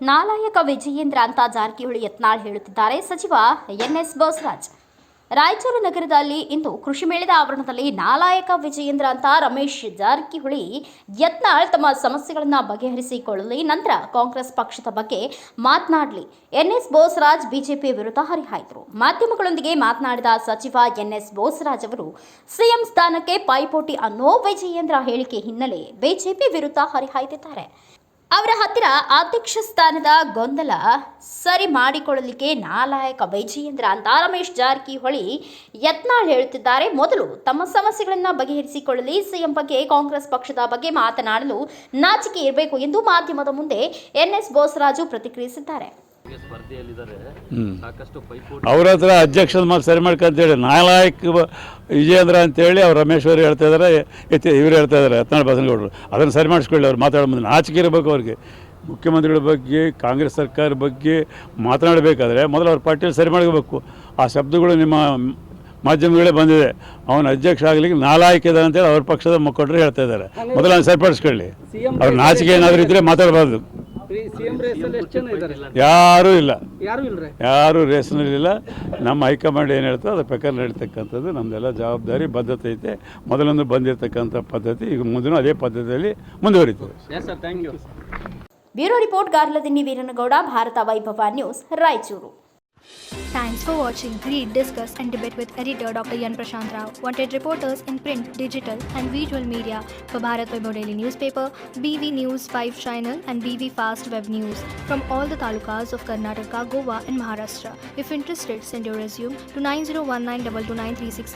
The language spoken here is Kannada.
ನಾಲಾಯಕ ವಿಜಯೇಂದ್ರ ಅಂತ ಜಾರಕಿಹೊಳಿ ಯತ್ನಾಳ್ ಹೇಳುತ್ತಿದ್ದಾರೆ. ಸಚಿವ ಎನ್ಎಸ್ ಬೋಸರಾಜ್ ರಾಯಚೂರು ನಗರದಲ್ಲಿ ಇಂದು ಕೃಷಿ ಮೇಳದ ಆವರಣದಲ್ಲಿ ನಾಲಾಯಕ ವಿಜಯೇಂದ್ರ ಅಂತ ರಮೇಶ್ ಜಾರಕಿಹೊಳಿ ಯತ್ನಾಳ್ ತಮ್ಮ ಸಮಸ್ಯೆಗಳನ್ನು ಬಗೆಹರಿಸಿಕೊಳ್ಳಲಿ, ನಂತರ ಕಾಂಗ್ರೆಸ್ ಪಕ್ಷದ ಬಗ್ಗೆ ಮಾತನಾಡಲಿ. ಎನ್ಎಸ್ ಬೋಸರಾಜ್ ಬಿಜೆಪಿ ವಿರುದ್ಧ ಹರಿಹಾಯ್ದರು. ಮಾಧ್ಯಮಗಳೊಂದಿಗೆ ಮಾತನಾಡಿದ ಸಚಿವ ಎನ್ಎಸ್ ಬೋಸರಾಜ್ ಅವರು ಸಿಎಂ ಸ್ಥಾನಕ್ಕೆ ಪೈಪೋಟಿ ಅನ್ನೋ ವಿಜಯೇಂದ್ರ ಹೇಳಿಕೆ ಹಿನ್ನೆಲೆ ಬಿಜೆಪಿ ವಿರುದ್ಧ ಹರಿಹಾಯ್ದಿದ್ದಾರೆ. ಅವರ ಹತ್ತಿರ ಅಧ್ಯಕ್ಷ ಸ್ಥಾನದ ಗೊಂದಲ ಸರಿ ಮಾಡಿಕೊಳ್ಳಲಿಕ್ಕೆ ನಾಲಾಯಕ ವಿಜಯೇಂದ್ರ ಅಂತ ರಮೇಶ್ ಜಾರಕಿಹೊಳಿ ಯತ್ನಾಳ್ ಹೇಳುತ್ತಿದ್ದಾರೆ. ಮೊದಲು ತಮ್ಮ ಸಮಸ್ಯೆಗಳನ್ನು ಬಗೆಹರಿಸಿಕೊಳ್ಳಲಿ, ಸಿಎಂ ಬಗ್ಗೆ ಕಾಂಗ್ರೆಸ್ ಪಕ್ಷದ ಬಗ್ಗೆ ಮಾತನಾಡಲು ನಾಚಿಕೆ ಇರಬೇಕು ಎಂದು ಮಾಧ್ಯಮದ ಮುಂದೆ ಎನ್ಎಸ್ ಬೋಸರಾಜು ಪ್ರತಿಕ್ರಿಯಿಸಿದ್ದಾರೆ. ಅವ್ರ ಹತ್ರ ಅಧ್ಯಕ್ಷದ ಮಾತು ಸರಿ ಮಾಡ್ಕೊಂತೇಳಿ ನಾಲಾಯಕ ವಿಜಯೇಂದ್ರ ಅಂತೇಳಿ ಅವ್ರು ರಮೇಶ್ ಅವರು ಹೇಳ್ತಾ ಇದ್ದಾರೆ, ಇವರು ಹೇಳ್ತಾ ಇದ್ದಾರೆ ಯತ್ನಾಳ್ ಬಸನಗೌಡರು. ಅದನ್ನು ಸರಿ ಮಾಡಿಸ್ಕೊಳ್ಳಿ. ಅವ್ರು ಮಾತಾಡೋ ಮುಂದೆ ನಾಚಿಕೆ ಇರಬೇಕು ಅವ್ರಿಗೆ. ಮುಖ್ಯಮಂತ್ರಿಗಳ ಬಗ್ಗೆ, ಕಾಂಗ್ರೆಸ್ ಸರ್ಕಾರ ಬಗ್ಗೆ ಮಾತನಾಡಬೇಕಾದ್ರೆ ಮೊದಲು ಅವ್ರ ಪಾರ್ಟಿಯಲ್ಲಿ ಸರಿ ಮಾಡಬೇಕು. ಆ ಶಬ್ದಗಳು ನಿಮ್ಮ ಮಾಧ್ಯಮಗಳೇ ಬಂದಿದೆ. ಅವನ ಅಧ್ಯಕ್ಷ ಆಗಲಿಕ್ಕೆ ನಾಲಾಯಕ ಇದೆ ಅಂತೇಳಿ ಅವ್ರ ಪಕ್ಷದ ಮುಖಂಡರು ಹೇಳ್ತಾ ಇದ್ದಾರೆ. ಮೊದಲು ಅವ್ನು ಸರಿಪಡಿಸ್ಕೊಳ್ಳಿ. ಅವ್ರ ನಾಚಿಕೆ ಏನಾದರೂ ಇದ್ದರೆ ಮಾತಾಡಬಾರ್ದು. ಯಾರೂ ಇಲ್ಲ, ಯಾರೂ ರೇಸ್ನಲ್ಲಿಲ್ಲ. ನಮ್ಮ ಹೈಕಮಾಂಡ್ ಏನು ಹೇಳ್ತೋ ಅದ್ರ ಪ್ರಕಾರ ನಡೀತಕ್ಕಂಥದ್ದು ನಮ್ಮದೆಲ್ಲ ಜವಾಬ್ದಾರಿ, ಬದ್ಧತೆ ಐತೆ. ಮೊದಲೊಂದು ಬಂದಿರತಕ್ಕಂಥ ಪದ್ಧತಿ ಈಗ ಮುಂದಿನ ಅದೇ ಪದ್ಧತಿಯಲ್ಲಿ ಮುಂದುವರಿತದೆ. ಬ್ಯೂರೋ ರಿಪೋರ್ಟ್ ಗಾರ್ಲದಿನ್ನಿ ವೀರನಗೌಡ, ಭಾರತ ವೈಭವ news, Raichur. Thanks for watching. Read, discuss and debate with editor Dr. Yan Prashant Rao. Wanted reporters in print, digital and visual media for Bharat Vaibhav Daily Newspaper, BV News 5 Channel and BV Fast Web News from all the talukas of Karnataka, Goa and Maharashtra. If interested, send your resume to 9019229369.